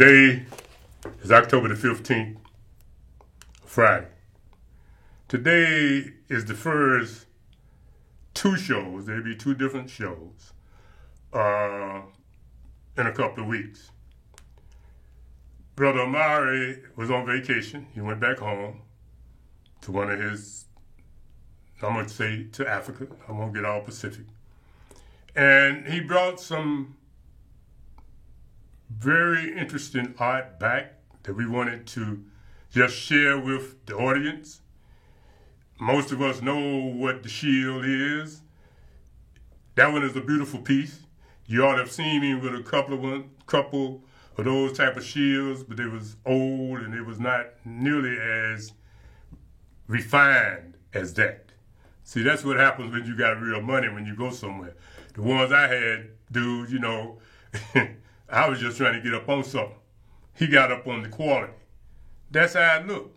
Today is October the 15th, Friday. Today is the first two shows. There'll be two different shows in a couple of weeks. Brother Amari was on vacation. He went back home to one of his, I'm going to say to Africa. I won't get all Pacific. And he brought some very interesting art back that we wanted to just share with the audience. Most of us know what the shield is. That one is a beautiful piece. You ought to have seen me with a couple of those type of shields, but they was old and it was not nearly as refined as that. See, that's what happens when you got real money when you go somewhere. The ones I had, dude, you know, I was just trying to get up on something. He got up on the quality. That's how it looked.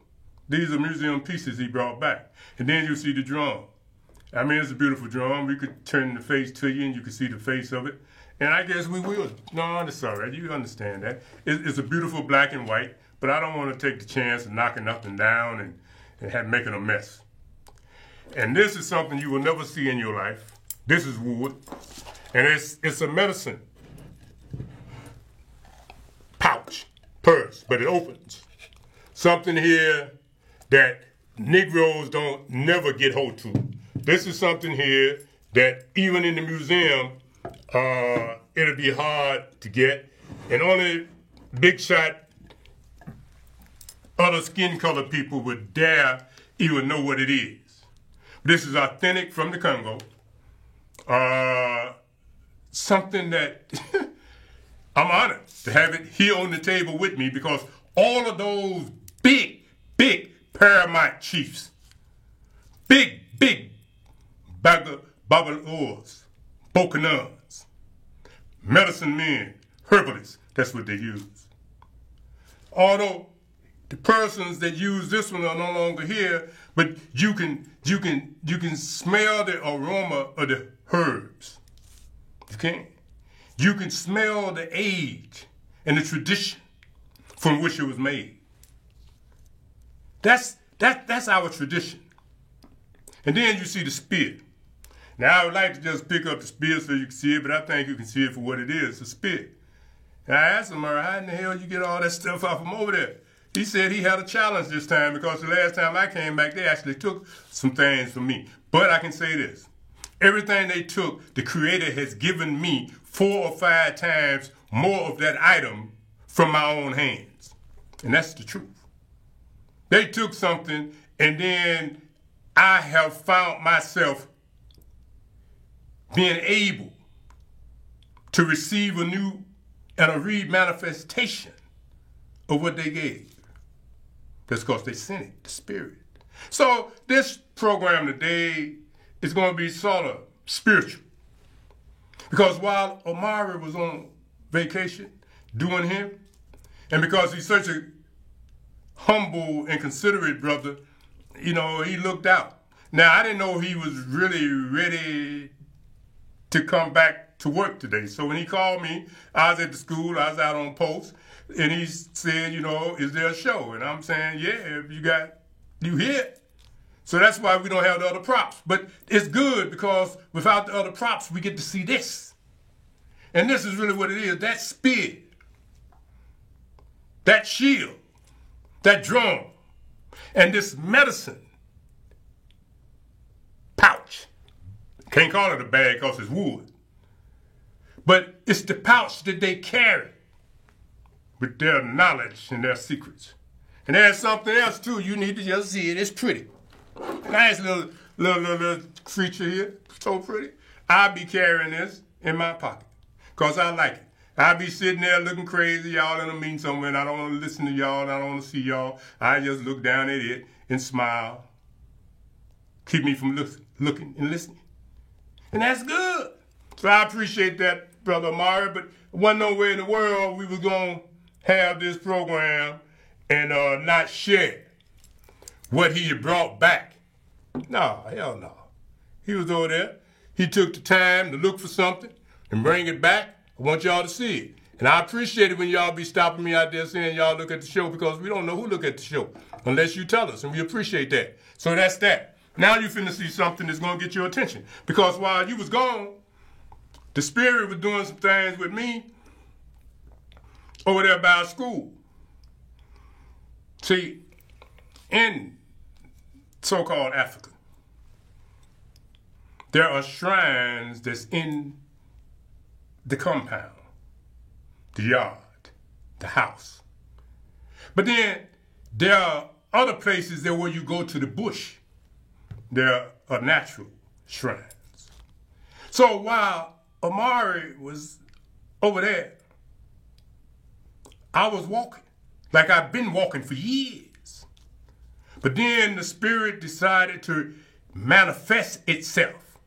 These are museum pieces he brought back. And then you see the drum. I mean, it's a beautiful drum. We could turn the face to you and you can see the face of it. And I guess we will. No, that's all right. You understand that. It's a beautiful black and white, but I don't want to take the chance of knocking up and down and making a mess. And this is something you will never see in your life. This is wood. And it's a medicine pouch, purse, but it opens. Something here that Negroes don't never get hold to. This is something here that even in the museum, it'll be hard to get. And only big shot, other skin color people would dare even know what it is. This is authentic from the Congo. Something that I'm honored to have it here on the table with me because all of those big paramount chiefs, big Babalaors, Bokanons, medicine men, herbalists, that's what they use. Although the persons that use this one are no longer here, but you can smell the aroma of the herbs. You can. You can smell the age and the tradition from which it was made. That's our tradition. And then you see the spear. Now I would like to just pick up the spear so you can see it, but I think you can see it for what it is, a spear. And I asked him, how in the hell you get all that stuff out from over there? He said he had a challenge this time because the last time I came back, they actually took some things from me. But I can say this. Everything they took, the Creator has given me 4 or 5 times more of that item from my own hands. And that's the truth. They took something and then I have found myself being able to receive a new and a re-manifestation of what they gave. That's because they sent it, the Spirit. So this program today is going to be sort of spiritual. Because while Amari was on vacation doing him, and because he's such a humble and considerate brother, you know, he looked out. Now, I didn't know he was really ready to come back to work today. So when he called me, I was at the school, I was out on post, and he said, you know, is there a show? And I'm saying, yeah, if you here. So that's why we don't have the other props. But it's good because without the other props, we get to see this. And this is really what it is. That spear, that shield, that drum, and this medicine pouch. Can't call it a bag because it's wood. But it's the pouch that they carry with their knowledge and their secrets. And there's something else too. You need to just see it. It's pretty. Nice little creature here. So pretty. I'll be carrying this in my pocket because I like it. I'll be sitting there looking crazy. Y'all in a meeting somewhere and I don't want to listen to y'all and I don't want to see y'all. I just look down at it and smile. Keep me from looking and listening. And that's good. So I appreciate that, Brother Amari, but wasn't no way in the world we were going to have this program and not share what he had brought back. No, hell no. He was over there. He took the time to look for something and bring it back. I want y'all to see it. And I appreciate it when y'all be stopping me out there saying y'all look at the show, because we don't know who look at the show unless you tell us, and we appreciate that. So that's that. Now you finna see something that's gonna get your attention. Because while you was gone, the Spirit was doing some things with me over there by our school. See, in so-called Africa, there are shrines that's in the compound, the yard, the house. But then there are other places there where you go to the bush. There are natural shrines. So while Amari was over there, I was walking like I've been walking for years. But then the Spirit decided to manifest itself.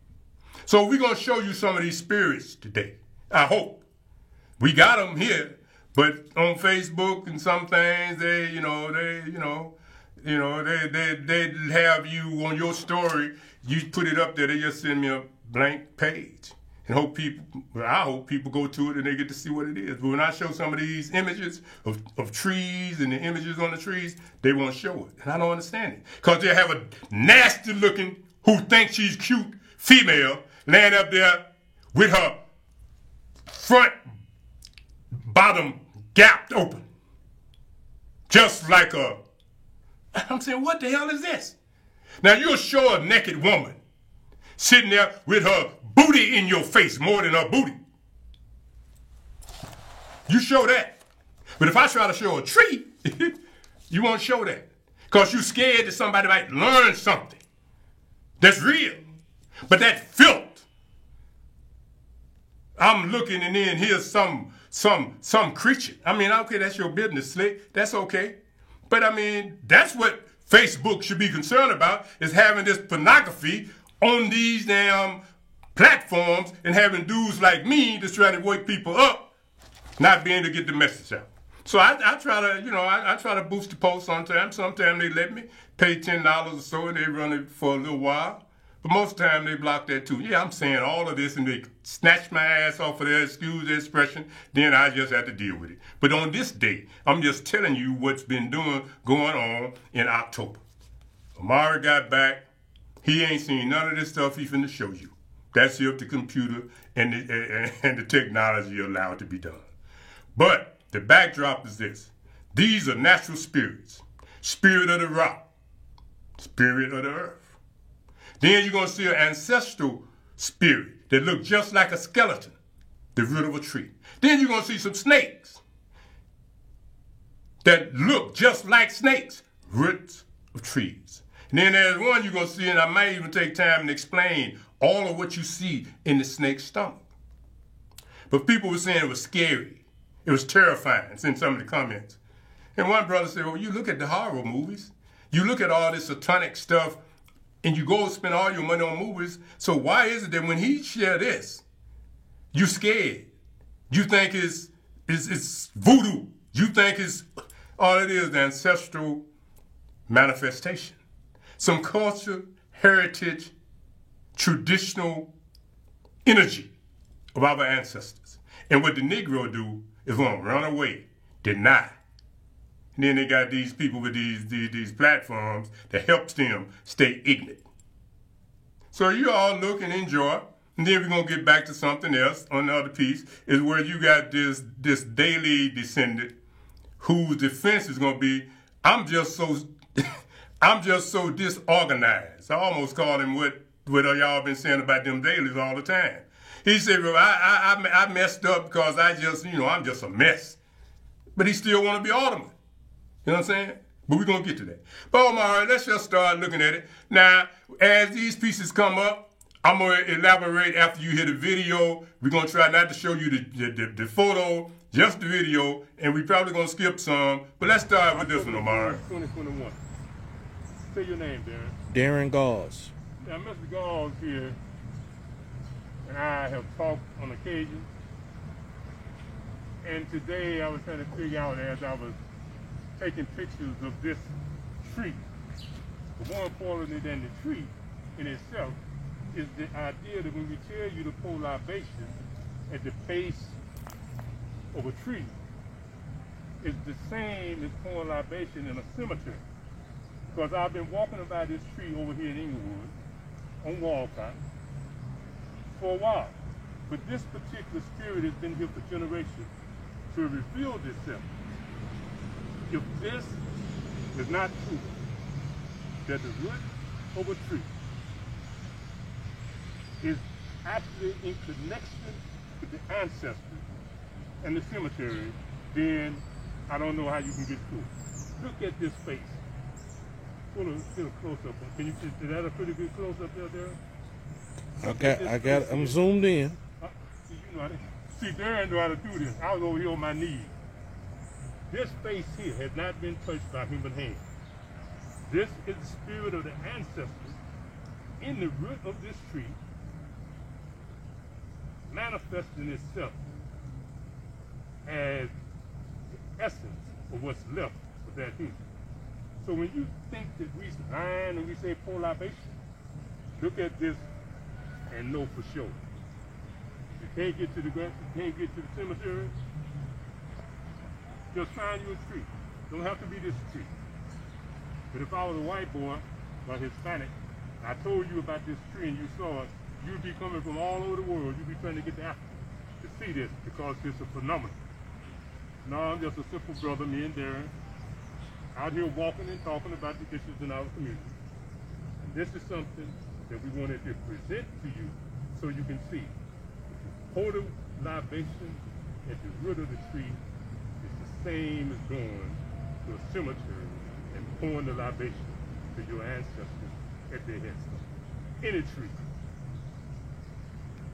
So we're going to show you some of these spirits today. I hope. We got them here, but on Facebook and some things, they have you on your story. You put it up there, they just send me a blank page. And I hope people go to it and they get to see what it is. But when I show some of these images of trees and the images on the trees, they won't show it. And I don't understand it. Because they have a nasty looking, who thinks she's cute, female, laying up there with her front bottom gapped open. Just like I'm saying, what the hell is this? Now you'll show a naked woman sitting there with her booty in your face more than her booty. You show that. But if I try to show a tree, you won't show that. Because you're scared that somebody might learn something that's real. But that filth, I'm looking and then here's some creature. I mean, okay, that's your business, Slick. That's okay. But I mean, that's what Facebook should be concerned about, is having this pornography on these damn platforms and having dudes like me that's trying to wake people up, not being able to get the message out. So I try to, I try to boost the post sometimes. Sometimes they let me pay $10 or so and they run it for a little while. But most of the time they block that too. Yeah, I'm saying all of this and they snatch my ass off of their, excuse the expression, then I just have to deal with it. But on this day, I'm just telling you what's been going on in October. Amari got back. He ain't seen none of this stuff he's finna show you. That's if the computer and the technology allow it to be done. But the backdrop is this. These are natural spirits. Spirit of the rock. Spirit of the earth. Then you're going to see an ancestral spirit that look just like a skeleton, the root of a tree. Then you're going to see some snakes that look just like snakes, roots of trees. And then there's one you're going to see, and I might even take time and explain all of what you see in the snake's stomach. But people were saying it was scary. It was terrifying, in some of the comments. And one brother said, well, you look at the horror movies. You look at all this satanic stuff, and you go and spend all your money on movies. So why is it that when he share this, you scared? You think it's voodoo. You think it's all it is, the ancestral manifestation. Some culture, heritage, traditional energy of our ancestors. And what the Negro do is want to run away, deny. And then they got these people with these platforms that helps them stay ignorant. So you all look and enjoy. And then we're going to get back to something else on the other piece, is where you got this daily descendant whose defense is going to be, I'm just so disorganized. I almost call him what y'all been saying about them dailies all the time. He said, well, I messed up because I'm just a mess. But he still want to be alderman. You know what I'm saying? But we're going to get to that. But Omar, let's just start looking at it. Now, as these pieces come up, I'm going to elaborate after you hear the video. We're going to try not to show you the photo, just the video, and we're probably going to skip some. But let's start with this one, Omar. 2021. Say your name, Darren. Darren Gauls. Now, Mr. Gauls here and I have talked on occasion. And today I was trying to figure out, as I was taking pictures of this tree, but more importantly than the tree in itself is the idea that when we tell you to pour libation at the base of a tree is the same as pouring libation in a cemetery. Because I've been walking by this tree over here in Inglewood, on Walcott, for a while. But this particular spirit has been here for generations to reveal itself. If this is not true, that the root of a tree is actually in connection with the ancestors and the cemetery, then I don't know how you can get through. Look at this face. Get a close up. Can you see, is that a pretty good close up there? I'm zoomed in. See, Darren knew how to do this. I was over here on my knees. This face here has not been touched by human hands. This is the spirit of the ancestors in the root of this tree, manifesting itself as the essence of what's left of that human. So when you think that we lying and we say pour libation, look at this and know for sure. You can't get to the grass, you can't get to the cemetery, just find you a tree. Don't have to be this tree. But if I was a white boy or Hispanic, I told you about this tree and you saw it, you'd be coming from all over the world. You'd be trying to get to Africa to see this because it's a phenomenon. No, I'm just a simple brother, me and Darren, out here walking and talking about the issues in our community. And this is something that we wanted to present to you so you can see. Pour the libation at the root of the tree is the same as going to a cemetery and pouring the libation to your ancestors at their headstone. Any tree.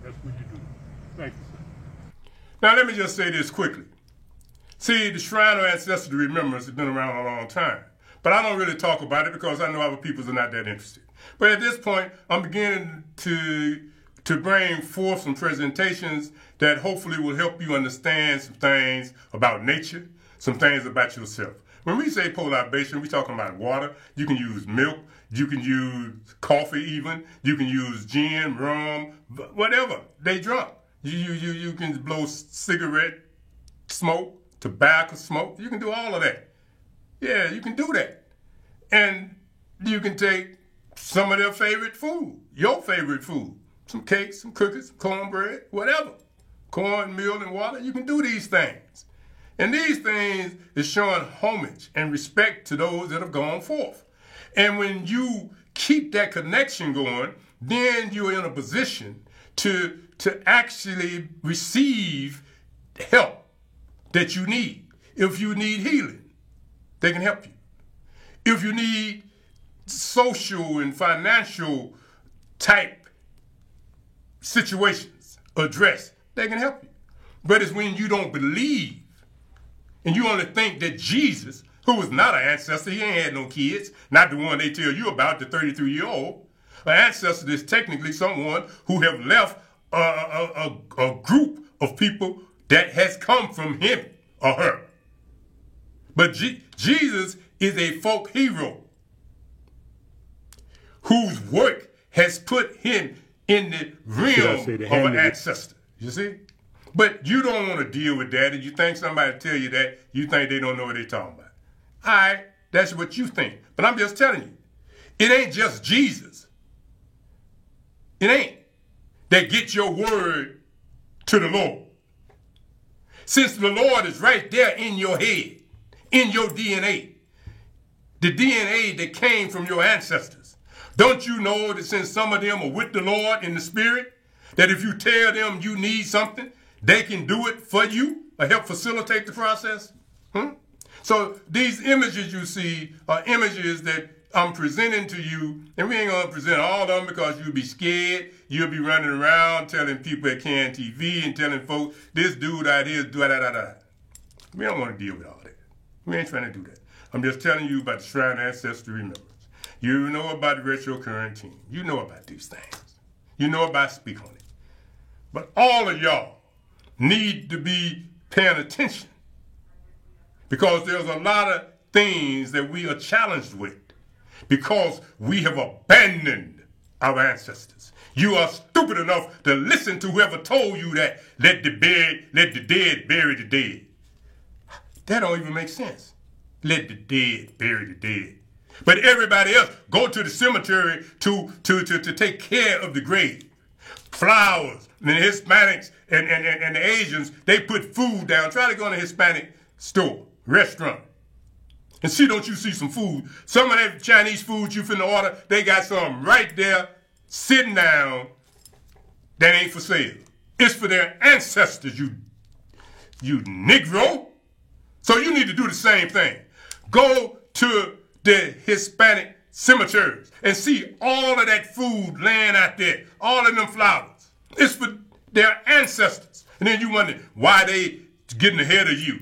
That's what you do. Thank you, sir. Now let me just say this quickly. See, the Shrine of Ancestral Remembrance has been around a long time. But I don't really talk about it because I know other people are not that interested. But at this point, I'm beginning to bring forth some presentations that hopefully will help you understand some things about nature, some things about yourself. When we say pour libation, we're talking about water. You can use milk. You can use coffee even. You can use gin, rum, whatever they drunk. You can blow cigarette smoke, tobacco smoke. You can do all of that. Yeah, you can do that. And you can take some of their favorite food, your favorite food, some cakes, some cookies, some cornbread, whatever. Corn, meal, and water. You can do these things. And these things is showing homage and respect to those that have gone forth. And when you keep that connection going, then you're in a position to actually receive help that you need. If you need healing, they can help you. If you need social and financial type situations addressed, they can help you. But it's when you don't believe and you only think that Jesus, who was not an ancestor, he ain't had no kids, not the one they tell you about, the 33-year-old. An ancestor is technically someone who have left a group of people that has come from him or her. But Jesus is a folk hero whose work has put him in the realm of an ancestor. You see? But you don't want to deal with that, and you think somebody tell you that, you think they don't know what they're talking about. All right, that's what you think. But I'm just telling you, it ain't just Jesus. It ain't that get your word to the Lord. Since the Lord is right there in your head, in your DNA, the DNA that came from your ancestors. Don't you know that since some of them are with the Lord in the spirit, that if you tell them you need something, they can do it for you or help facilitate the process? So these images you see are images that I'm presenting to you, and we ain't going to present all of them because you'll be scared. You'll be running around telling people at CAN TV and telling folks, this dude out here is da-da-da-da. We don't want to deal with all that. We ain't trying to do that. I'm just telling you about the Shrine of Ancestral Remembrance. You know about the Retro Current Team. You know about these things. You know about Speak on It. But all of y'all need to be paying attention because there's a lot of things that we are challenged with because we have abandoned our ancestors. You are stupid enough to listen to whoever told you that let the dead bury the dead. That don't even make sense. Let the dead bury the dead. But everybody else go to the cemetery to take care of the grave. Flowers, and the Hispanics and the Asians, they put food down. Try to go in a Hispanic store, restaurant, and see, don't you see some food? Some of that Chinese food you finna order, they got some right there, sitting down, that ain't for sale. It's for their ancestors, you Negro. So you need to do the same thing. Go to the Hispanic cemeteries and see all of that food laying out there, all of them flowers. It's for their ancestors. And then you wonder why they getting ahead of you.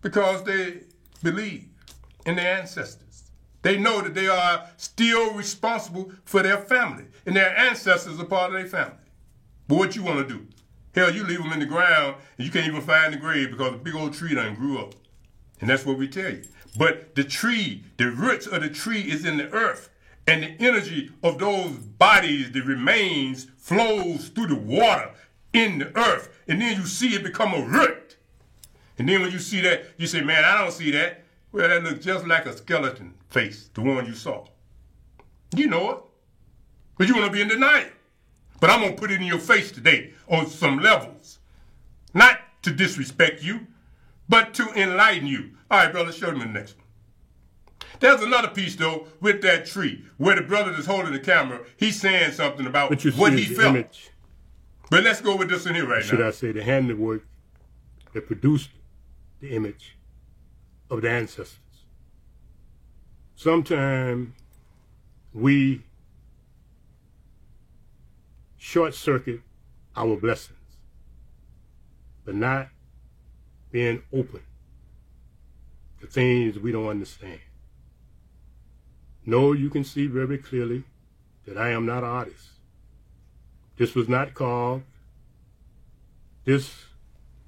Because they believe in their ancestors. They know that they are still responsible for their family, and their ancestors are part of their family. But what you want to do? Hell, you leave them in the ground, and you can't even find the grave because the big old tree done grew up. And that's what we tell you. But the tree, the roots of the tree is in the earth, and the energy of those bodies, the remains, flows through the water in the earth, and then you see it become a root. And then when you see that, you say, man, I don't see that. Well, that looks just like a skeleton face, the one you saw. You know it, but you want to be in denial. But I'm going to put it in your face today on some levels. Not to disrespect you, but to enlighten you. All right, brother, show me the next one. There's another piece, though, with that tree, where the brother that's holding the camera, he's saying something about what he felt. Image. But let's go with this in here right now. Should I say the handiwork that produced the image of the ancestors? Sometimes we short-circuit our blessings, but not being open to things we don't understand. No, you can see very clearly that I am not an artist. This was not carved. This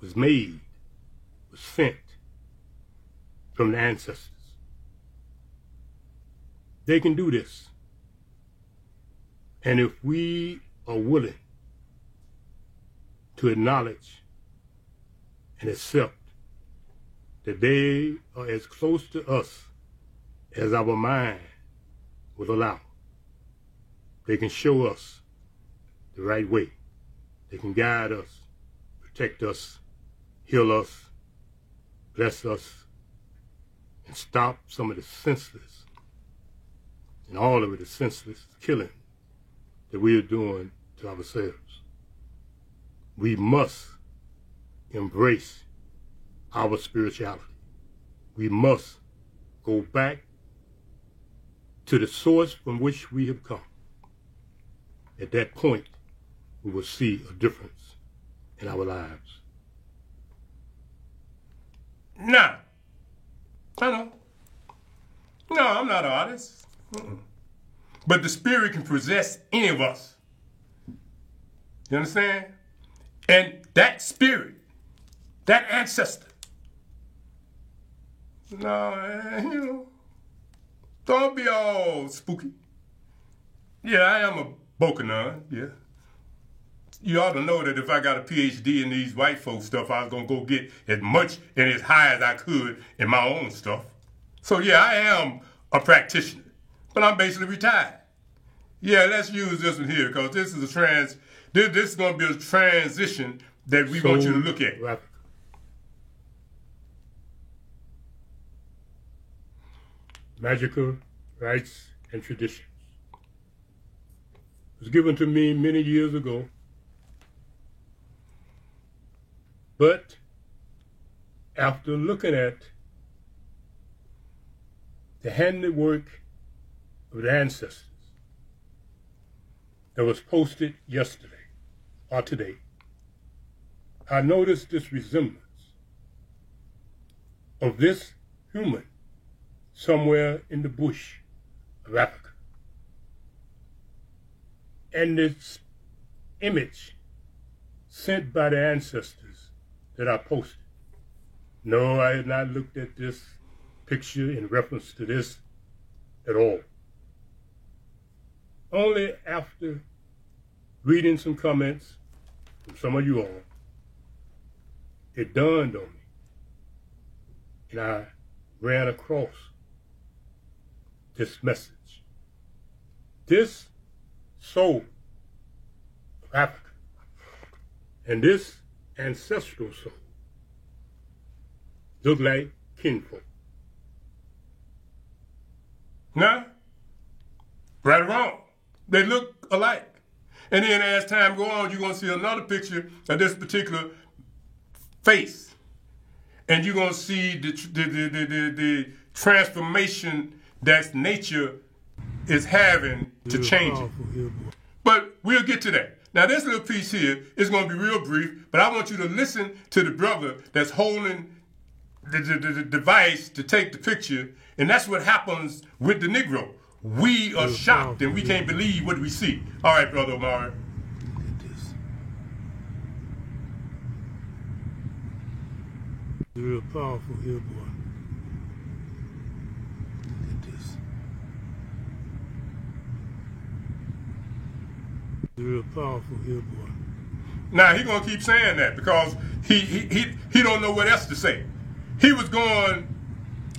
was made, was sent from the ancestors. They can do this. And if we are willing to acknowledge and accept that they are as close to us as our mind will allow, they can show us the right way. They can guide us, protect us, heal us, bless us, and stop some of the senseless, and all of it is senseless killing that we are doing to ourselves. We must embrace our spirituality. We must go back to the source from which we have come. At that point, we will see a difference in our lives. Nah. I know. No, I'm not an artist. But the spirit can possess any of us. You understand? And that spirit, that ancestor, no, don't be all spooky. Yeah, I am a Bokanon, yeah. You ought to know that if I got a PhD in these white folk stuff, I was going to go get as much and as high as I could in my own stuff. So yeah, I am a practitioner, but I'm basically retired. Yeah, let's use this one here because this is this is going to be a transition that we want you to look at. Right. Magical rites and traditions. It was given to me many years ago, but after looking at the handiwork of the ancestors that was posted yesterday or today, I noticed this resemblance of this human somewhere in the bush of Africa. And this image sent by the ancestors that I posted. No, I had not looked at this picture in reference to this at all. only after reading some comments from some of you all, it dawned on me. And I ran across this message. This soul of Africa and this ancestral soul look like kinfolk. Nah, right or wrong, they look alike. And then as time go on, you're going to see another picture of this particular face. And you're going to see the transformation that nature is having to change it. But we'll get to that. Now, this little piece here is going to be real brief, but I want you to listen to the brother that's holding the device to take the picture, and that's what happens with the Negro. We are shocked and we can't believe what we see. All right, Brother Omari. Look at this. Real powerful here, boy. Look at this. Real powerful here, boy. Now, he going to keep saying that because he don't know what else to say. He was going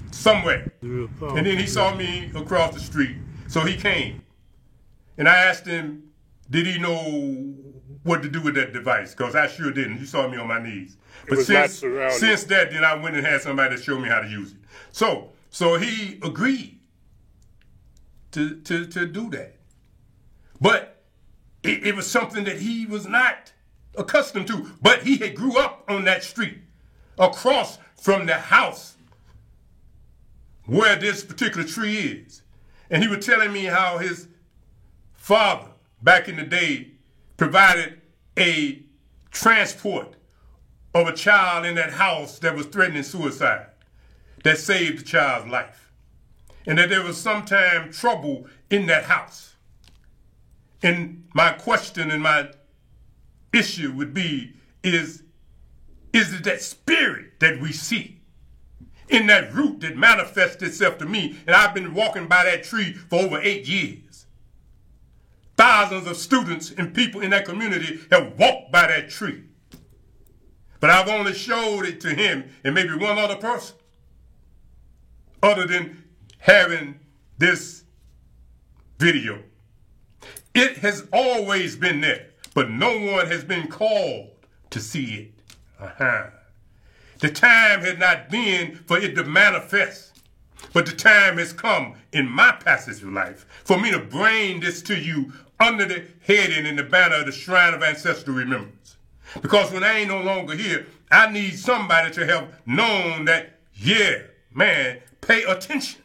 somewhere, and then he saw me across the street, so he came. And I asked him, did he know what to do with that device? Because I sure didn't. You saw me on my knees. But since that, then I went and had somebody to show me how to use it. So he agreed to do that. But it was something that he was not accustomed to. But he had grew up on that street, across from the house where this particular tree is. And he was telling me how his father, back in the day, provided a transport of a child in that house that was threatening suicide, that saved the child's life. And that there was sometime trouble in that house. And my question and my issue would be, is it that spirit that we see in that root that manifests itself to me? And I've been walking by that tree for over 8 years. Thousands of students and people in that community have walked by that tree. But I've only showed it to him and maybe one other person, other than having this video. It has always been there, but no one has been called to see it. The time had not been for it to manifest, but the time has come in my passage of life for me to bring this to you under the heading and the banner of the Shrine of Ancestral Remembrance. Because when I ain't no longer here, I need somebody to have known that, yeah, man, pay attention.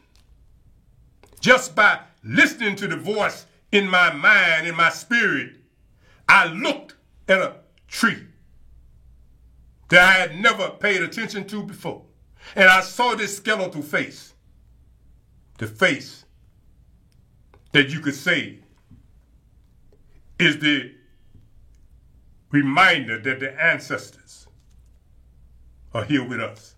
Just by listening to the voice in my mind, in my spirit, I looked at a tree that I had never paid attention to before. And I saw this skeletal face, the face that you could say is the reminder that the ancestors are here with us.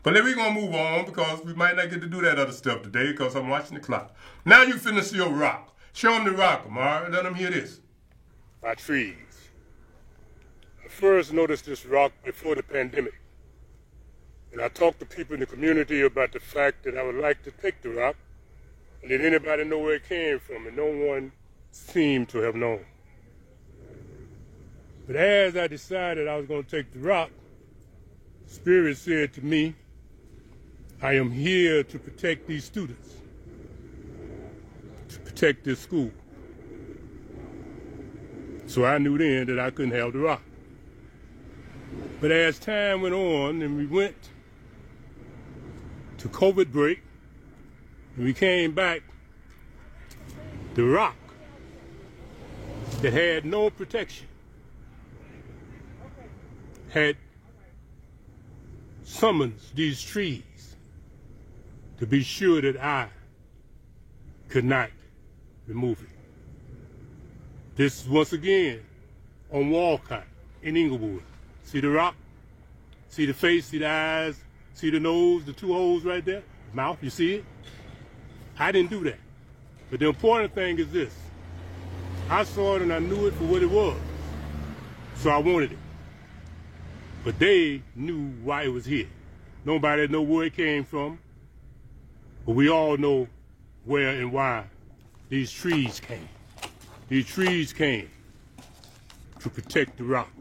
But then we're going to move on because we might not get to do that other stuff today because I'm watching the clock. Now you finna see a rock. Show them the rock, Omari. Let them hear this. My trees. I first noticed this rock before the pandemic. And I talked to people in the community about the fact that I would like to take the rock. And did anybody know where it came from? And no one seemed to have known. But as I decided I was going to take the rock, Spirit said to me, I am here to protect these students, to protect this school. So I knew then that I couldn't have the rock. But as time went on and we went to COVID break and we came back, the rock that had no protection had summoned these trees to be sure that I could not remove it. This is once again on Walcott in Inglewood. See the rock? See the face? See the eyes? See the nose? The two holes right there? Mouth, you see it? I didn't do that. But the important thing is this. I saw it and I knew it for what it was. So I wanted it. But they knew why it was here. Nobody know where it came from. But we all know where and why these trees came. These trees came to protect the rock.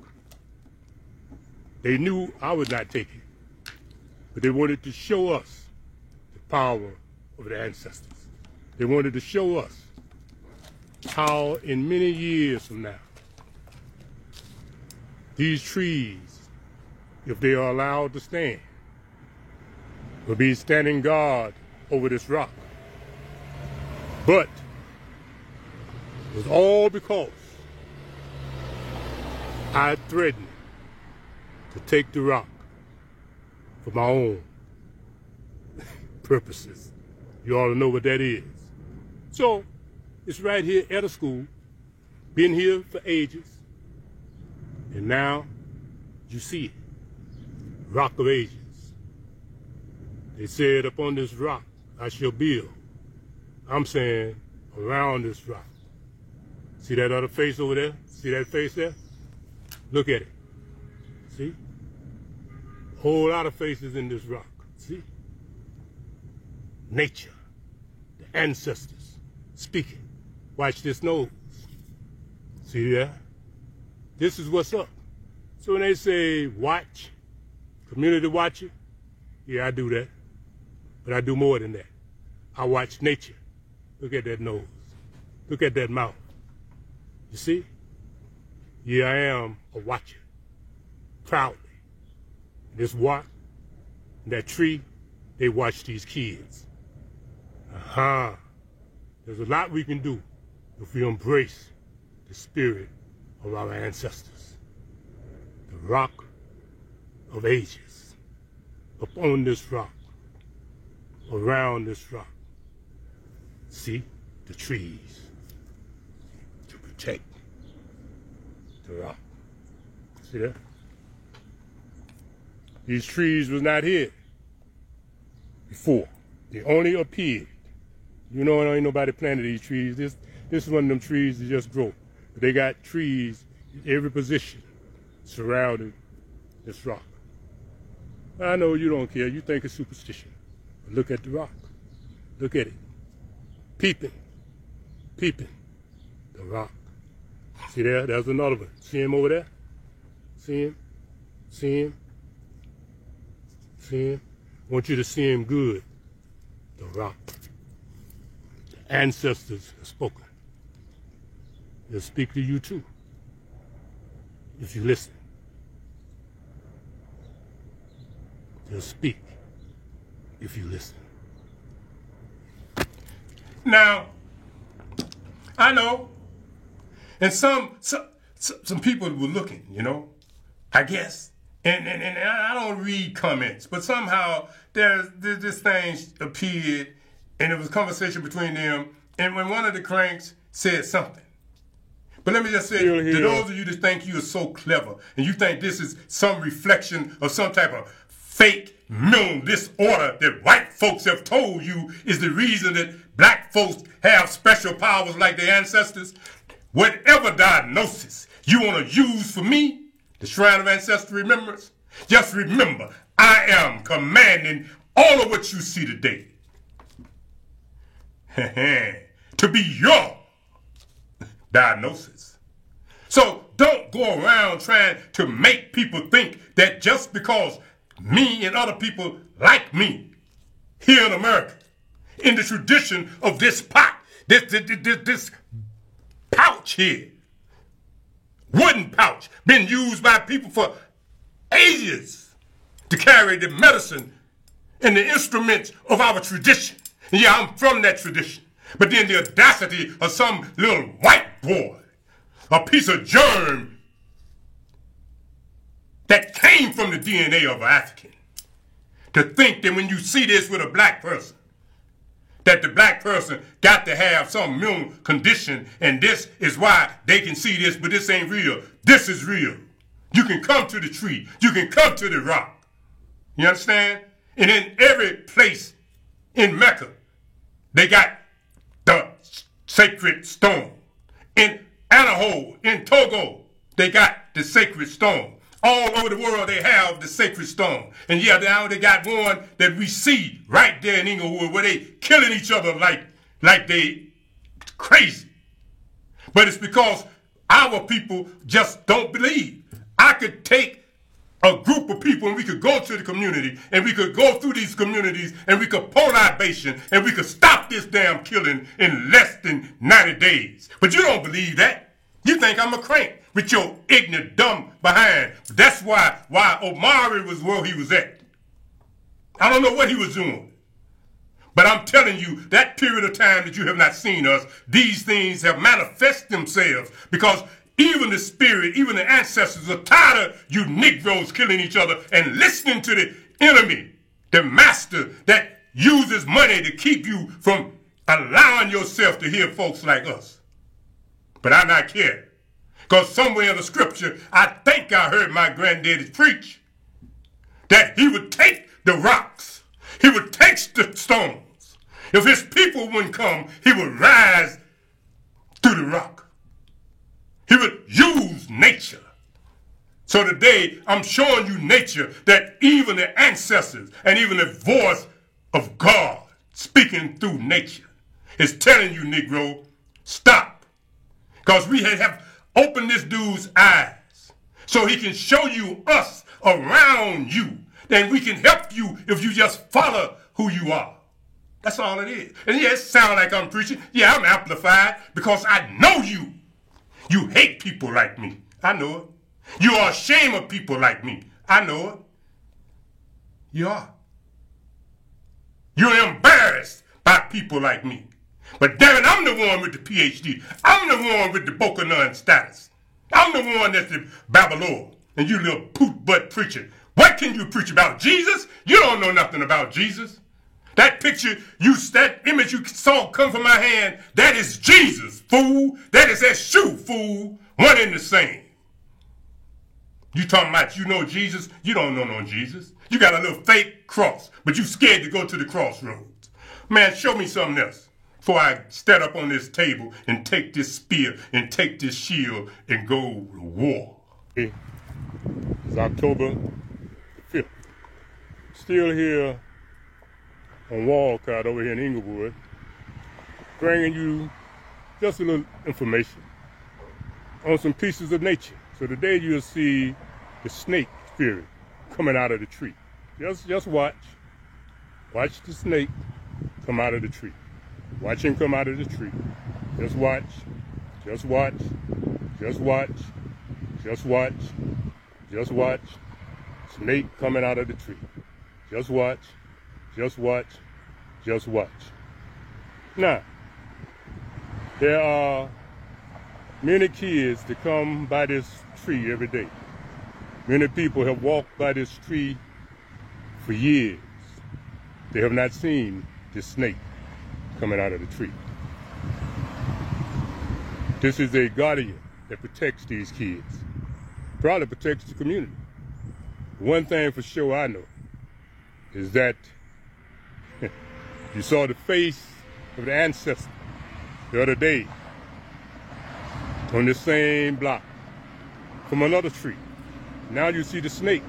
They knew I would not take it, but they wanted to show us the power of the ancestors. They wanted to show us how in many years from now, these trees, if they are allowed to stand, will be standing guard over this rock. But it was all because I threatened to take the rock for my own purposes. You all know what that is. So it's right here at a school, been here for ages, and now you see it, Rock of Ages. They said upon this rock I shall build. I'm saying around this rock. See that other face over there? See that face there? Look at it. See? A whole lot of faces in this rock. See? Nature, the ancestors speaking. Watch this nose. See that? This is what's up. So when they say watch, community watching, yeah, I do that. But I do more than that. I watch nature. Look at that nose. Look at that mouth. You see? Yeah, I am a watcher. Proudly. This rock, that tree, they watch these kids. There's a lot we can do if we embrace the spirit of our ancestors. The Rock of Ages. Upon this rock, around this rock, see the trees to protect the rock. See that? These trees was not here before. They only appeared. You know, ain't nobody planted these trees. This is one of them trees that just grow. But they got trees in every position surrounding this rock. I know you don't care. You think it's superstition. But look at the rock. Look at it. Peeping. Peeping. The rock. See there? There's another one. See him over there? See him? See him? See him? I want you to see him good. The rock. The ancestors have spoken. They'll speak to you too, if you listen. They'll speak if you listen. Now, I know, and some people were looking, you know, I guess, and I don't read comments, but somehow this thing appeared, and it was a conversation between them, and when one of the cranks said something. But let me just say, to those of you that think you are so clever, and you think this is some reflection of some type of fake mental disorder that white folks have told you is the reason that black folks have special powers like their ancestors, whatever diagnosis you want to use for me, the Shrine of Ancestral Remembrance, just remember, I am commanding all of what you see today to be your diagnosis. So don't go around trying to make people think that just because me and other people like me here in America, in the tradition of this pot, this pouch here, wooden pouch, been used by people for ages to carry the medicine and the instruments of our tradition. And yeah, I'm from that tradition. But then the audacity of some little white boy, a piece of germ that came from the DNA of an African, to think that when you see this with a black person, that the black person got to have some mental condition, and this is why they can see this, but this ain't real. This is real. You can come to the tree. You can come to the rock. You understand? And in every place in Mecca, they got the sacred stone. In Anaho in Togo, they got the sacred stone. All over the world, they have the sacred stone. And yeah, now they got one that we see right there in Inglewood where they killing each other like they crazy. But it's because our people just don't believe. I could take a group of people and we could go to the community and we could go through these communities and we could pour libation and we could stop this damn killing in less than 90 days. But you don't believe that. You think I'm a crank with your ignorant, dumb behind. That's why Omari was where he was at. I don't know what he was doing. But I'm telling you, that period of time that you have not seen us, these things have manifested themselves because even the spirit, even the ancestors are tired of you Negroes killing each other and listening to the enemy, the master that uses money to keep you from allowing yourself to hear folks like us. But I not care. Because somewhere in the scripture, I think I heard my granddaddy preach that he would take the rocks. He would take the stones. If his people wouldn't come, he would rise through the rock. He would use nature. So today, I'm showing you nature that even the ancestors and even the voice of God speaking through nature is telling you, Negro, stop. Because we have opened this dude's eyes so he can show you us around you. Then we can help you if you just follow who you are. That's all it is. And yeah, it sounds like I'm preaching. Yeah, I'm amplified because I know you. You hate people like me. I know it. You are ashamed of people like me. I know it. You are. You're embarrassed by people like me. But damn it, I'm the one with the PhD. I'm the one with the Bokanon status. I'm the one that's the Babylon. And you little poot butt preacher. What can you preach about? Jesus? You don't know nothing about Jesus. That picture, that image you saw come from my hand, that is Jesus, fool. That is that shoe, fool. One and the same. You talking about you know Jesus? You don't know no Jesus. You got a little fake cross, but you scared to go to the crossroads. Man, show me something else before I stand up on this table and take this spear and take this shield and go to war. It's October 5th. Still here on Walcott over here in Inglewood, bringing you just a little information on some pieces of nature. So today you'll see the snake spirit coming out of the tree. Just watch. Watch the snake come out of the tree. Watch him come out of the tree. Just watch. Just watch. Just watch. Just watch. Just watch. Snake coming out of the tree. Just watch. Just watch. Just watch. Now, there are many kids that come by this tree every day. Many people have walked by this tree for years. They have not seen this snake coming out of the tree. This is a guardian that protects these kids. Probably protects the community. One thing for sure I know is that you saw the face of the ancestor the other day on this same block from another tree. Now you see the snake,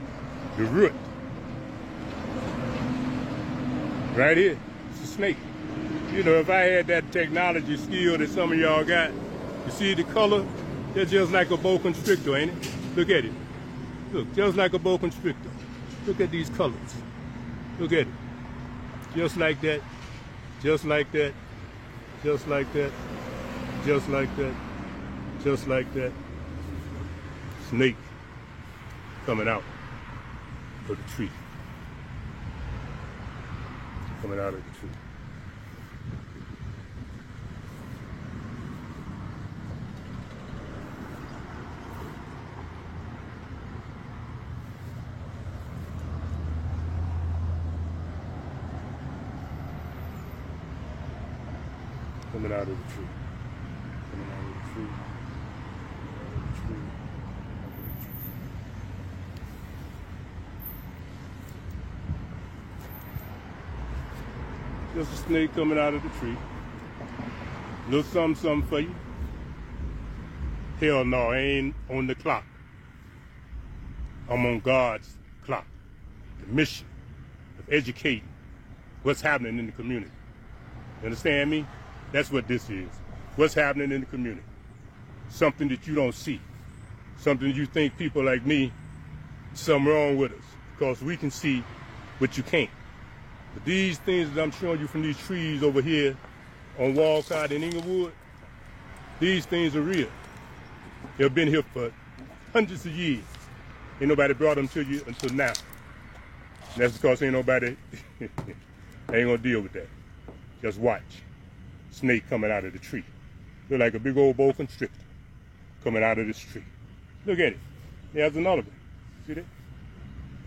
the root. Right here, it's a snake. You know, if I had that technology skill that some of y'all got, you see the color? They're just like a boa constrictor, ain't it? Look at it. Look, just like a boa constrictor. Look at these colors. Look at it. Just like that, just like that, just like that, just like that, just like that. Snake coming out of the tree. Coming out of the tree. Coming out of the tree. Coming out of the tree. Just a snake coming out of the tree. Little something for you. Hell no, I ain't on the clock. I'm on God's clock. The mission of educating what's happening in the community. You understand me? That's what this is. What's happening in the community. Something that you don't see. Something you think people like me, something wrong with us. Because we can see what you can't. But these things that I'm showing you from these trees over here on Walcott and Inglewood, these things are real. They've been here for hundreds of years. Ain't nobody brought them to you until now. And that's because ain't nobody ain't gonna deal with that. Just watch. Snake coming out of the tree. Look like a big old boa constrictor coming out of this tree. Look at it. There's another one. See that?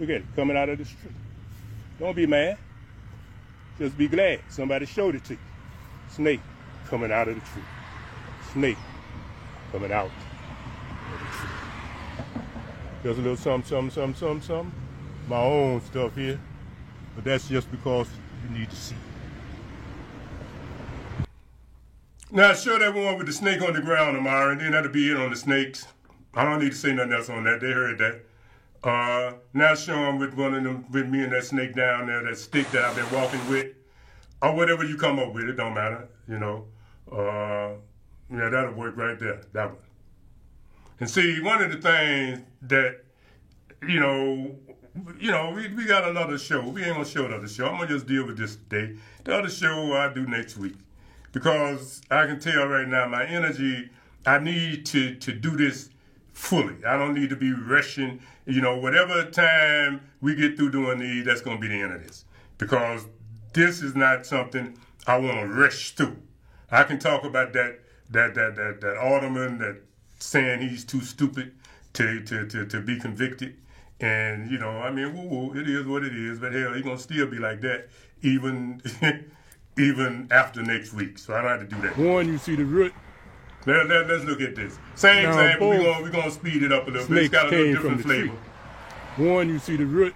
Look at it, coming out of this tree. Don't be mad. Just be glad somebody showed it to you. Snake coming out of the tree. Snake coming out of the tree. There's a little something. My own stuff here. But that's just because you need to see. Now show that one with the snake on the ground, Amara, and then that'll be it on the snakes. I don't need to say nothing else on that. They heard that. Now show them with one of them, with me and that snake down there, that stick that I've been walking with, or whatever you come up with. It don't matter, you know. Yeah, that'll work right there. That one. And see, one of the things that, we got another show. We ain't gonna show another show. I'm gonna just deal with this today. The other show I'll do next week. Because I can tell right now, my energy, I need to do this fully. I don't need to be rushing. Whatever time we get through doing these, that's going to be the end of this. Because this is not something I want to rush through. I can talk about that alderman that saying he's too stupid to be convicted. And, it is what it is. But hell, he's going to still be like that even after next week. So I don't have to do that. One, you see the root. Let's look at this. Same thing, but we're going to speed it up a little bit. It's got a little different flavor. One, you see the root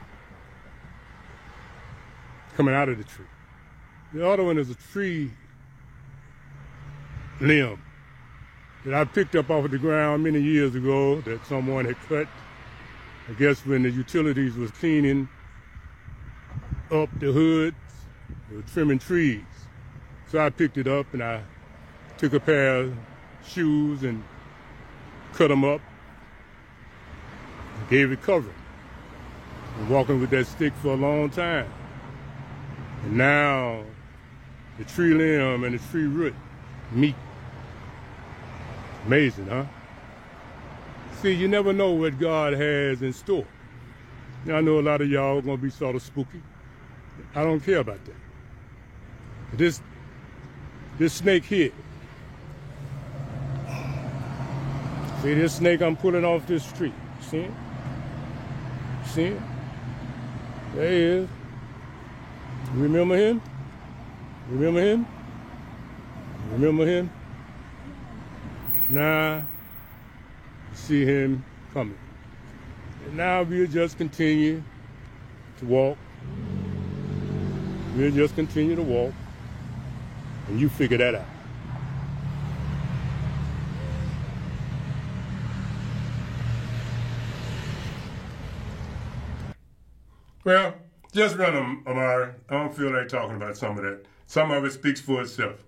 coming out of the tree. The other one is a tree limb that I picked up off of the ground many years ago that someone had cut, I guess when the utilities was cleaning up the hoods, they were trimming trees. So I picked it up and I took a pair of shoes and cut them up and gave it cover. Been walking with that stick for a long time. And now the tree limb and the tree root meet. Amazing, huh? See, you never know what God has in store. Now, I know a lot of y'all are gonna be sort of spooky. I don't care about that. This snake here. See this snake I'm pulling off this tree? See it? See it? There he is. Remember him? Remember him? Remember him? Now, you see him coming. And now we'll just continue to walk. We'll just continue to walk. And you figure that out. Well, just run them, Amari. I don't feel like talking about some of that. Some of it speaks for itself.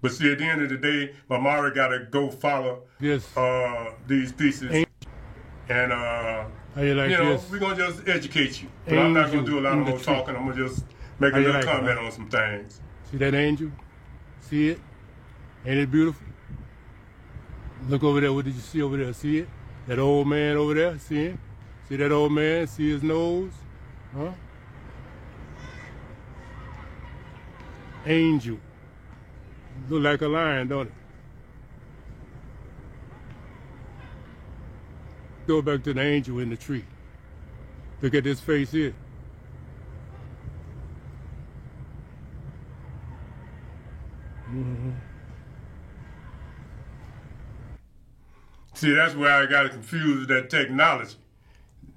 But see, at the end of the day, Amari got to go follow these pieces. And, we're going to just educate you. But I'm not going to do a lot of more talking. I'm going to just make a little comment on some things. See that angel? See it? Ain't it beautiful? Look over there. What did you see over there? See it? That old man over there? See him? See that old man? See his nose? Huh? Angel. Look like a lion, don't it? Go back to the angel in the tree. Look at this face here. Mm-hmm. See, that's where I got confused with that technology.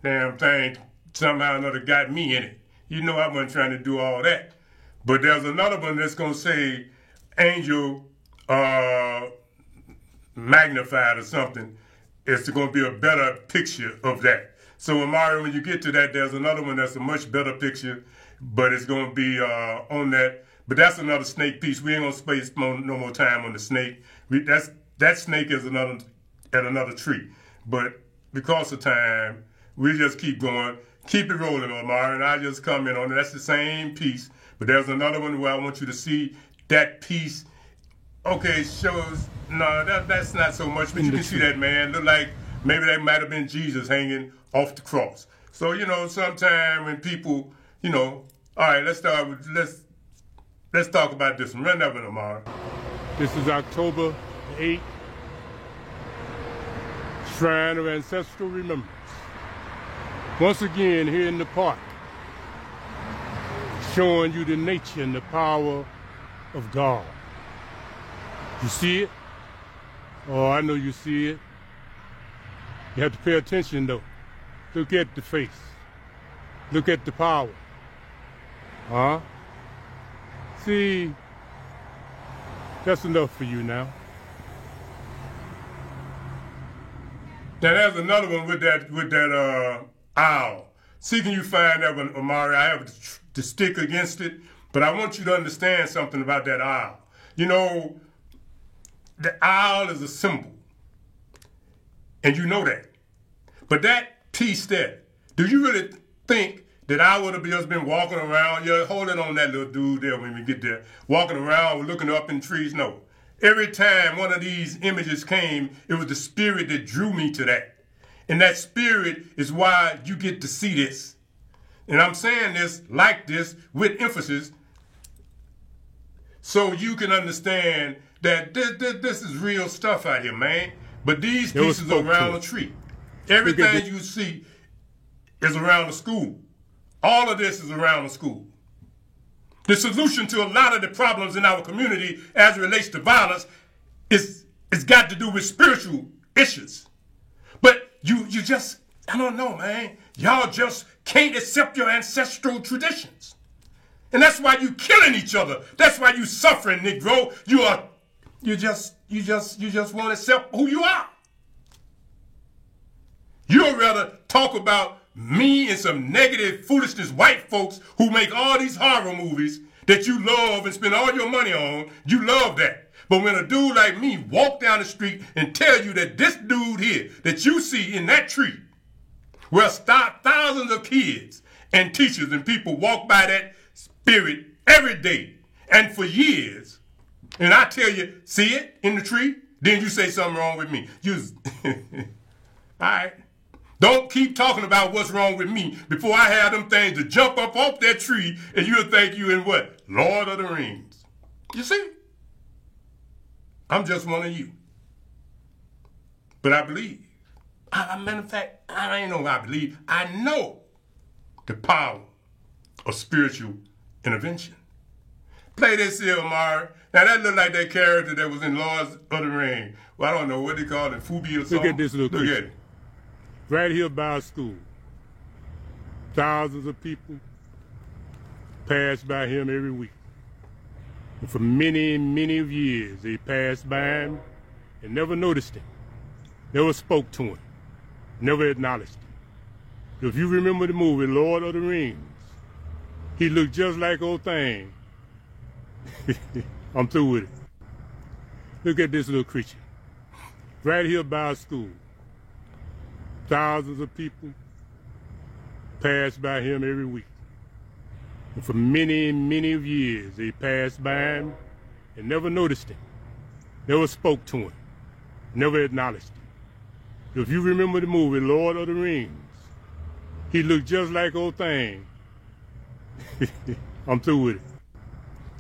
Damn thing somehow or another got me in it. You know I wasn't trying to do all that. But there's another one that's going to say angel magnified or something, it's going to be a better picture of that. So, Amari, when you get to that, there's another one that's a much better picture, but it's going to be on that. But that's another snake piece. We ain't going to space no more time on the snake. That snake is at another tree. But because of time, we just keep going. Keep it rolling, Omar, and I just comment on it. That's the same piece. But there's another one where I want you to see that piece. Okay, shows, no, that's not so much, but you can see that, man. Look like maybe that might have been Jesus hanging off the cross. So, sometime when people, all right, let's talk about this one. Run that one, Omar. This is October 8th, Shrine of Ancestral Remembrance. Once again, here in the park, showing you the nature and the power of God. You see it? Oh, I know you see it. You have to pay attention, though. Look at the face. Look at the power. Huh? See, that's enough for you now. Now there's another one with that owl. See, can you find that one, Omari? I have the stick against it, but I want you to understand something about that owl. The owl is a symbol, and you know that. But that piece there, do you really think that I would have just been walking around, holding on that little dude there when we get there, walking around, looking up in trees? No. Every time one of these images came, it was the spirit that drew me to that. And that spirit is why you get to see this. And I'm saying this like this with emphasis so you can understand that this is real stuff out here, man. But these pieces are around the tree. Everything you see is around the school. All of this is around the school. The solution to a lot of the problems in our community as it relates to violence is got to do with spiritual issues. But you just, I don't know, man. Y'all just can't accept your ancestral traditions. And that's why you killing each other. That's why you suffering, Negro. You just won't accept who you are. You'd rather talk about me and some negative foolishness white folks who make all these horror movies that you love and spend all your money on. You love that. But when a dude like me walk down the street and tell you that this dude here that you see in that tree, where thousands of kids and teachers and people walk by that spirit every day and for years, and I tell you, see it in the tree, then you say something wrong with me. All right. Don't keep talking about what's wrong with me before I have them things to jump up off that tree and you'll think you in what? Lord of the Rings. You see? I'm just one of you. But I believe. Matter of fact, I ain't know I believe. I know the power of spiritual intervention. Play this here, Omari. Now that look like that character that was in Lord of the Rings. Well, I don't know what they call it, Fubi or something. Look at this little Look at it. Right here by our school. Thousands of people pass by him every week. And for many, many years, they passed by him and never noticed him, never spoke to him, never acknowledged him. If you remember the movie Lord of the Rings, he looked just like old thing. I'm through with it. Look at this little creature. Right here by our school. Thousands of people pass by him every week. And for many, many years, they passed by him and never noticed him, never spoke to him, never acknowledged him. If you remember the movie Lord of the Rings, he looked just like old thing. I'm through with it.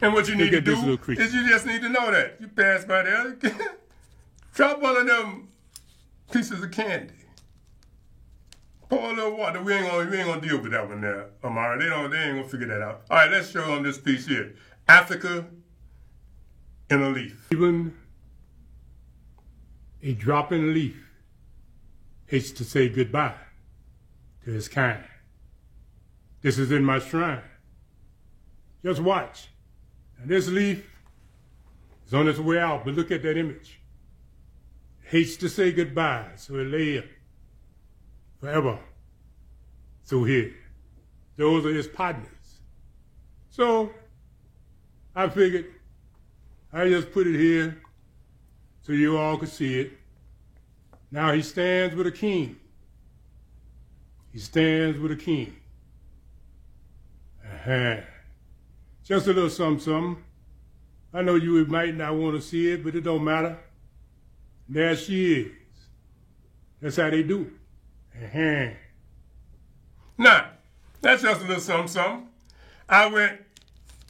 And what you need to do is you just need to know that. You pass by there, drop one of them pieces of candy. Pour a little water. We ain't gonna deal with that one there, Amara. They ain't gonna figure that out. All right, let's show them this piece here. Africa in a leaf. Even a drop in a leaf is to say goodbye to its kind. This is in my shrine. Just watch. And this leaf is on its way out, but look at that image. hates to say goodbye, so he lives forever through here. Those are his partners. So I figured I just put it here so you all could see it. Now he stands with a king. He stands with a king. Just a little something. I know you might not want to see it, but it don't matter. There she is. That's how they do it. Now, that's just a little something. I went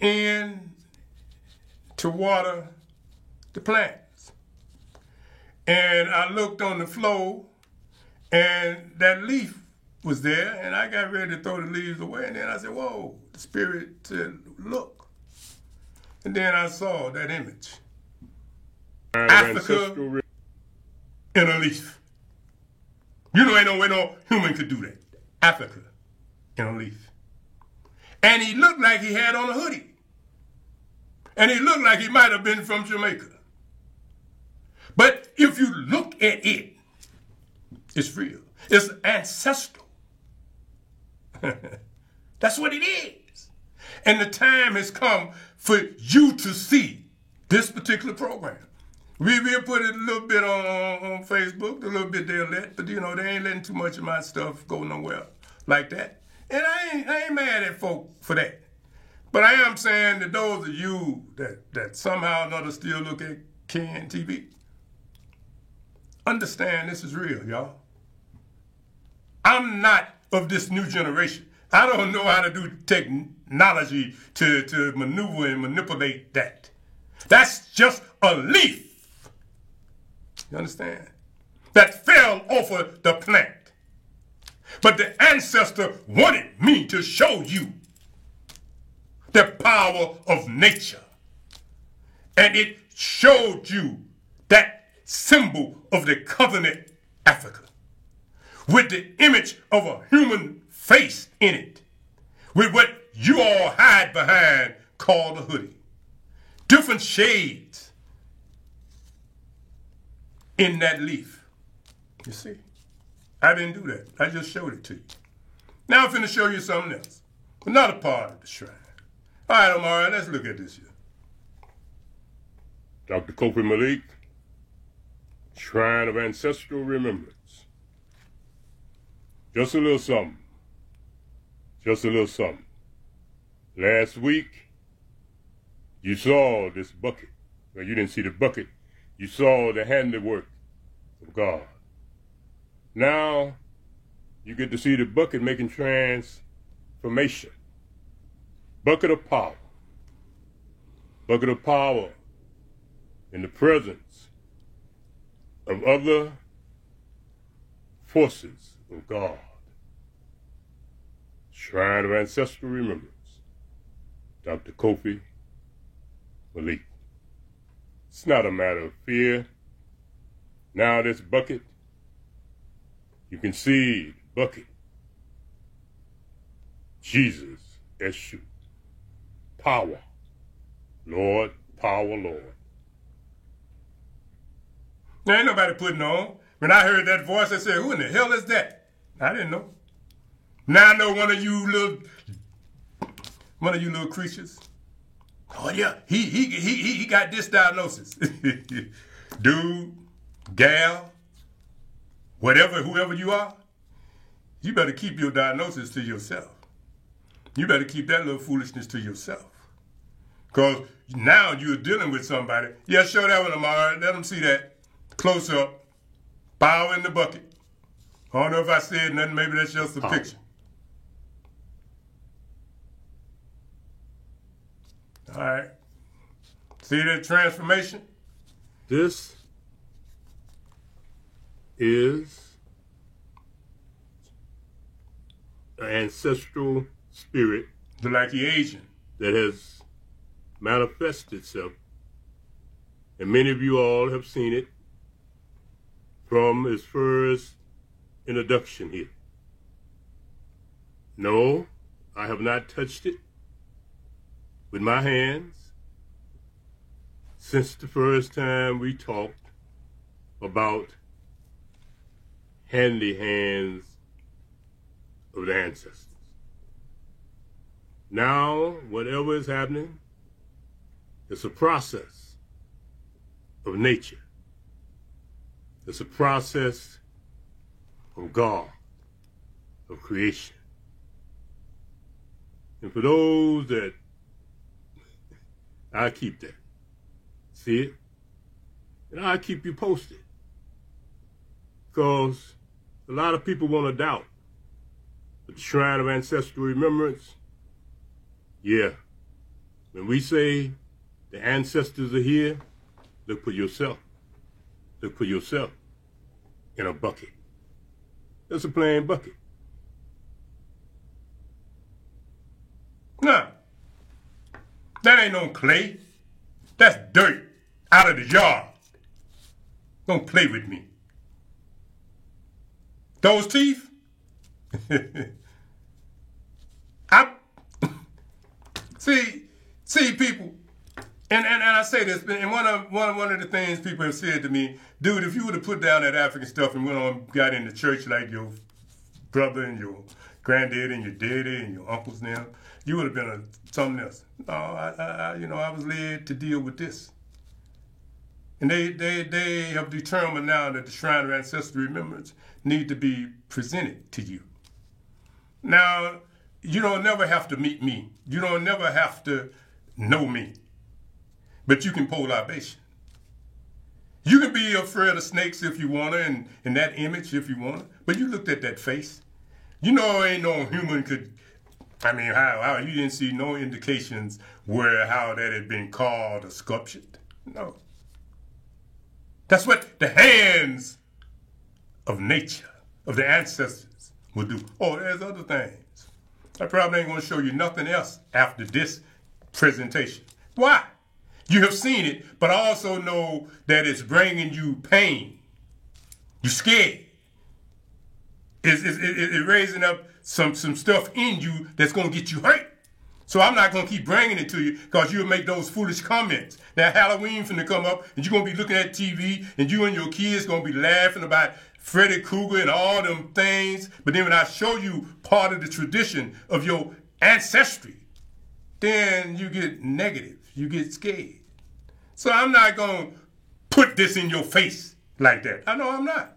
in to water the plants. And I looked on the floor, and that leaf was there, and I got ready to throw the leaves away, and then I said, whoa, the Spirit said, look. And then I saw that image. Africa in a leaf. You know, ain't no way no human could do that. Africa in a leaf. And he looked like he had on a hoodie. And he looked like he might have been from Jamaica. But if you look at it, it's real. It's ancestral. That's what it is. And the time has come for you to see this particular program. We'll put it a little bit on Facebook, a little bit they'll let, but you know, they ain't letting too much of my stuff go nowhere like that. And I ain't mad at folk for that. But I am saying that those of you that somehow or another still look at Ken TV, understand this is real, y'all. I'm not of this new generation. I don't know how to do technology to maneuver and manipulate that. That's just a leaf. You understand? That fell off of the plant. But the ancestor wanted me to show you the power of nature. And it showed you that symbol of the covenant Africa with the image of a human face in it, with what you all hide behind called a hoodie. Different shades in that leaf. You see? I didn't do that. I just showed it to you. Now I'm finna show you something else. Another part of the shrine. All right, Omar, let's look at this here. Dr. Kofi Malik, Shrine of Ancestral Remembrance. Just a little something. Just a little something. Last week, you saw this bucket. Well, you didn't see the bucket. You saw the handiwork of God. Now, you get to see the bucket making transformation. Bucket of power. Bucket of power in the presence of other forces of God. Shrine of Ancestral Remembrance. Dr. Kofi Malik. It's not a matter of fear. Now this bucket, you can see the bucket. Jesus, Eshu. Power. Lord, power, Lord. There ain't nobody putting on. When I heard that voice, I said, who in the hell is that? I didn't know. Now I know one of you little creatures. Oh yeah, he got this diagnosis. Dude, gal, whoever you are, you better keep your diagnosis to yourself. You better keep that little foolishness to yourself. Because now you're dealing with somebody. Yeah, show that one, Amara. Let them see that. Close up. Power in the bucket. I don't know if I said nothing. Maybe that's just a picture. All right. See that transformation? This is an ancestral spirit. Like the Asian. That has manifested itself. And many of you all have seen it from its first introduction here. No, I have not touched it with my hands since the first time we talked about handy hands of the ancestors. Now, whatever is happening, it's a process of nature. It's a process of God, of creation. And for those that, I keep that. See it? And I'll keep you posted. Because a lot of people want to doubt. But the Shrine of Ancestral Remembrance, yeah. When we say the ancestors are here, look for yourself. Look for yourself in a bucket. That's a plain bucket. Nah, that ain't no clay. That's dirt out of the yard. Don't play with me. Those teeth? See, people, and I say this, and one of the things people have said to me, dude, if you would have put down that African stuff and went on, got into church like your brother and your granddaddy and your daddy and your uncles now, you would have been something else. No, I was led to deal with this. And they have determined now that the Shrine of Ancestral Remembrance need to be presented to you. Now, you don't never have to meet me. You don't never have to know me. But you can pull libation. You can be afraid of snakes if you want to, and in that image if you want to. But you looked at that face. You know ain't no human could, how you didn't see no indications how that had been carved or sculptured. No. That's what the hands of nature, of the ancestors, will do. Oh, there's other things. I probably ain't going to show you nothing else after this presentation. Why? You have seen it, but I also know that it's bringing you pain. You're scared. It's raising up some stuff in you that's going to get you hurt. So I'm not going to keep bringing it to you because you'll make those foolish comments. Now Halloween finna come up and you're going to be looking at TV and you and your kids going to be laughing about Freddy Krueger and all them things. But then when I show you part of the tradition of your ancestry, then you get negative. You get scared. So I'm not going to put this in your face like that. I know I'm not.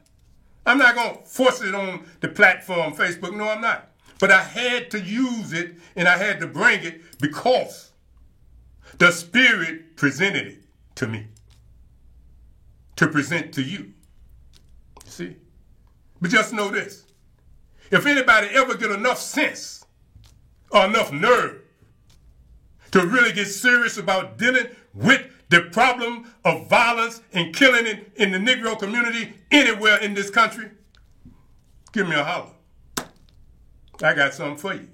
I'm not going to force it on the platform, Facebook. No, I'm not. But I had to use it and I had to bring it because the Spirit presented it to me to present to you. See? But just know this. If anybody ever get enough sense or enough nerve to really get serious about dealing with the problem of violence and killing in the Negro community anywhere in this country, give me a holler. I got something for you.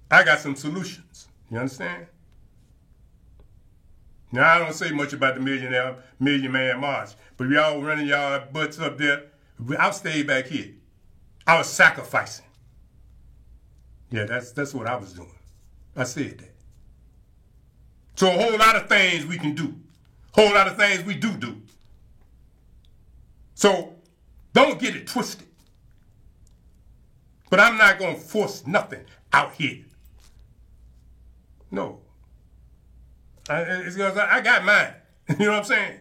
I got some solutions. You understand? Now, I don't say much about the Million Man March, but we all running y'all butts up there. I'll stay back here. I was sacrificing. Yeah, that's what I was doing. I said that. So a whole lot of things we can do. Whole lot of things we do. So don't get it twisted. But I'm not going to force nothing out here. No. It's because I got mine. You know what I'm saying?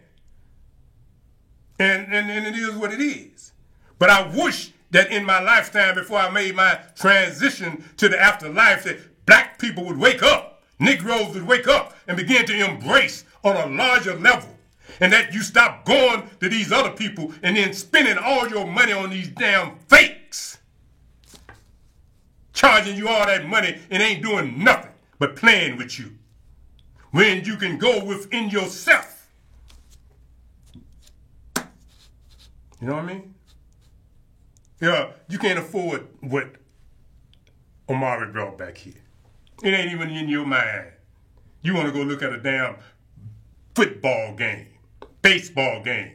And it is what it is. But I wish that in my lifetime, before I made my transition to the afterlife, that black people would wake up, Negroes would wake up and begin to embrace on a larger level. And that you stop going to these other people and then spending all your money on these damn fakes. Charging you all that money and ain't doing nothing but playing with you. When you can go within yourself. You know what I mean? Yeah, you can't afford what Omari brought back here. It ain't even in your mind. You want to go look at a damn football game, baseball game,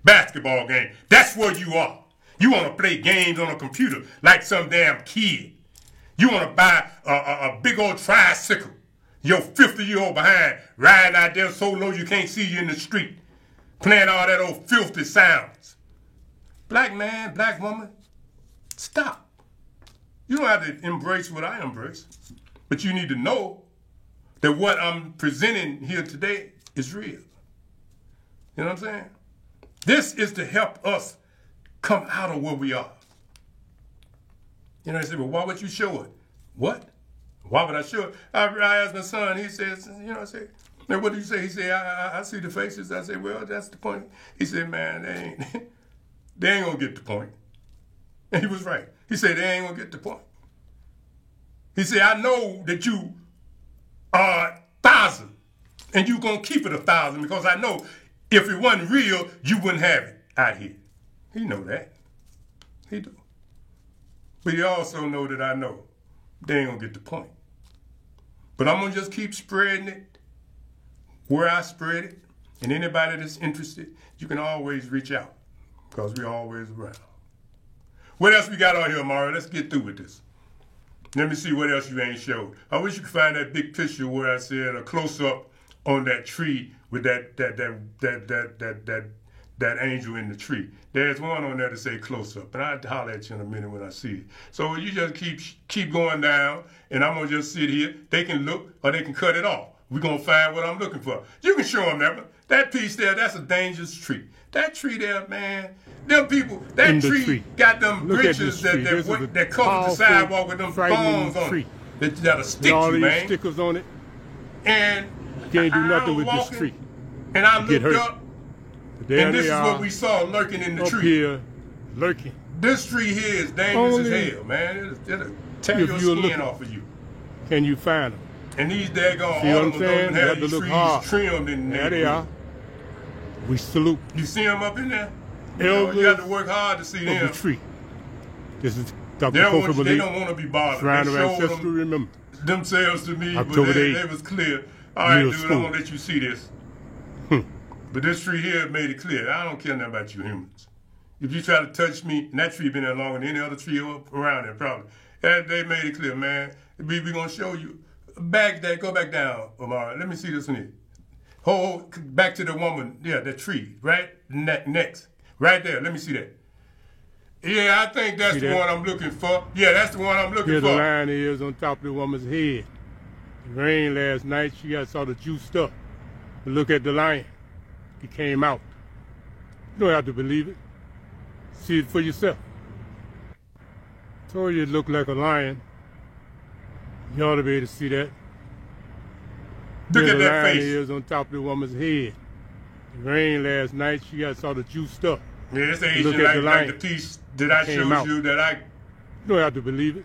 basketball game. That's where you are. You want to play games on a computer like some damn kid. You want to buy a big old tricycle. Your 50-year-old behind riding out there so low you can't see you in the street. Playing all that old filthy sounds. Black man, black woman, stop. You don't have to embrace what I embrace, but you need to know that what I'm presenting here today is real. You know what I'm saying? This is to help us come out of where we are. You know, they say, well, why would you show it? What? Why would I show it? I asked my son, he says, you know, I said, man, what do you say? He said, I see the faces. I said, well, that's the point. He said, man, they ain't gonna get the point. And he was right. He said, they ain't gonna get the point. He said, I know that you are 1,000 and you gonna keep it 1,000 because I know if it wasn't real, you wouldn't have it out here. He know that. He do. But he also know that I know they ain't gonna get the point. But I'm gonna just keep spreading it where I spread it. And anybody that's interested, you can always reach out because we're always around. What else we got on here, Mario? Let's get through with this. Let me see what else you ain't showed. I wish you could find that big picture where I said a close-up on that tree with that angel in the tree. There's one on there to say close-up, and I'll holler at you in a minute when I see it. So you just keep going down, and I'm going to just sit here. They can look, or they can cut it off. We're going to find what I'm looking for. You can show them that. That piece there, that's a dangerous tree. That tree there, man, them people, that tree got them bridges that cover the sidewalk with them thorns on it that'll stick you, man. All these stickers on it. And you can't do nothing with this tree. And I looked up, and this is what we saw lurking in the tree. Up here, lurking. This tree here is dangerous as hell, man. It'll tear your skin off of you. Can you find them? And these daggone see what I'm saying? have these trees trimmed in there. There they are. We salute. You see them up in there? You have to work hard to see them. The tree. This is Dr. They don't want to be bothered. Shrine of Ancestral Remembrance. Themselves to me, October but they was clear. All right, dude, I'm going to let you see this. But this tree here made it clear. I don't care nothing about you humans. If you try to touch me, and that tree been there longer than any other tree around there, probably. They made it clear, man. We're going to show you. Go back down, Omar. Let me see this one here. Back to the woman, yeah, the tree, right? Next. Right there, let me see that. Yeah, I think that's the one I'm looking for. Yeah, that's the one I'm looking for. Here the line is on top of the woman's head. It rained last night, she got sort of juiced up. But look at the lion. He came out. You don't have to believe it. See it for yourself. Told you it looked like a lion. You ought to be able to see that. Look at that face. The lion is on top of the woman's head. It rained last night, she got sort of juiced up. Yeah, it's Asian like the piece that I showed you that I... You don't have to believe it.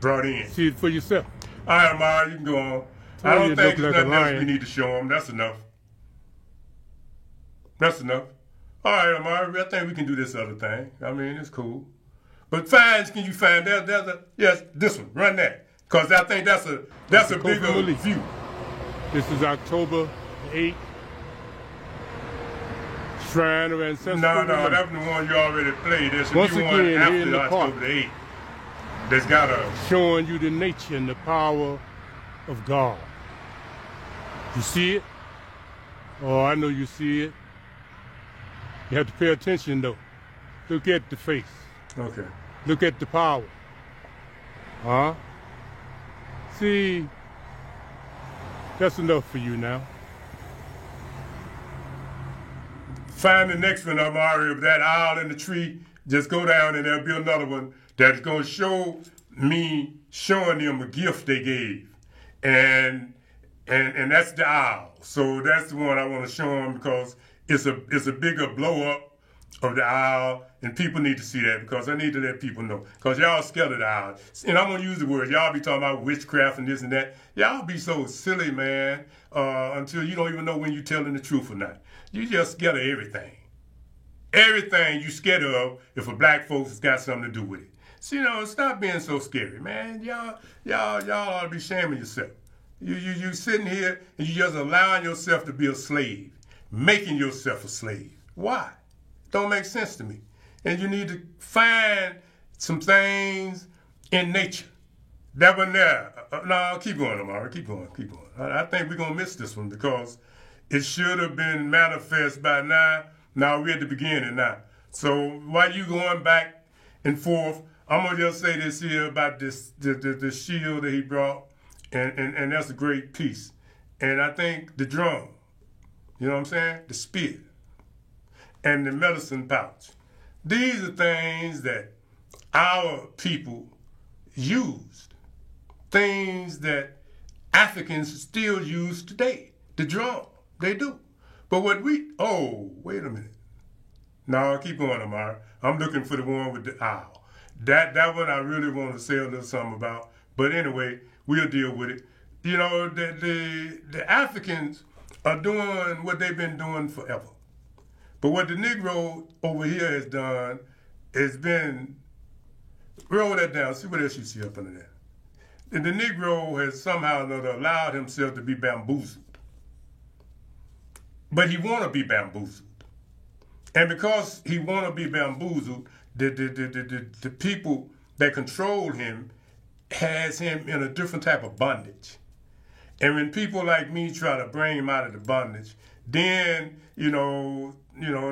Brought in. See it for yourself. All right, Amara, you can go on. I don't think there's nothing else we need to show them. That's enough. That's enough. All right, Amara, I think we can do this other thing. I mean, it's cool. But can you find yes, this one, run that. Because I think that's a bigger view. This is October 8th. Shrine of Ancestral. No, that's the one you already played. There should be one after October the 8th. That's got showing you the nature and the power of God. You see it? Oh, I know you see it. You have to pay attention though. Look at the face. Okay. Look at the power. Huh? See, that's enough for you now. Find the next one, Amari, of that owl in the tree. Just go down and there'll be another one that's going to show me showing them a gift they gave. And that's the owl. So that's the one I want to show them because it's a bigger blow up of the owl, and people need to see that because I need to let people know. Because y'all scared of the owl. And I'm going to use the word. Y'all be talking about witchcraft and this and that. Y'all be so silly, man, until you don't even know when you're telling the truth or not. You just scared of everything. Everything you scared of if a black folks has got something to do with it. So, stop being so scary, man. Y'all ought to be shaming yourself. You sitting here and you just allowing yourself to be a slave, making yourself a slave. Why? Don't make sense to me. And you need to find some things in nature that were there. No, keep going, Amara. Keep going. I think we're going to miss this one because it should have been manifest by now. Now we're at the beginning now. So while you going back and forth, I'm gonna just say this here about this the shield that he brought, and that's a great piece. And I think the drum, you know what I'm saying, the spear, and the medicine pouch. These are things that our people used, things that Africans still use today. The drum, they do. But what wait a minute. No, keep going, Amara. I'm looking for the one with the owl. That one I really want to say a little something about. But anyway, we'll deal with it. You know, the Africans are doing what they've been doing forever. But what the Negro over here has done has been, roll that down, see what else you see up under there. And the Negro has somehow or another allowed himself to be bamboozled. But he want to be bamboozled. And because he want to be bamboozled, the people that control him has him in a different type of bondage. And when people like me try to bring him out of the bondage, then, you know,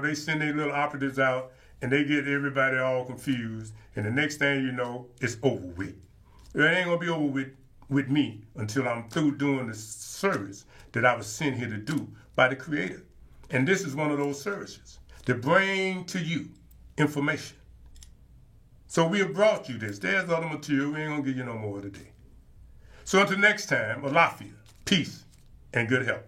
they send their little operatives out and they get everybody all confused. And the next thing you know, it's over with. It ain't going to be over with me until I'm through doing the service that I was sent here to do by the Creator. And this is one of those services, to bring to you information. So we have brought you this. There's other material. We ain't going to give you no more today. So until next time, Alafia, peace, and good health.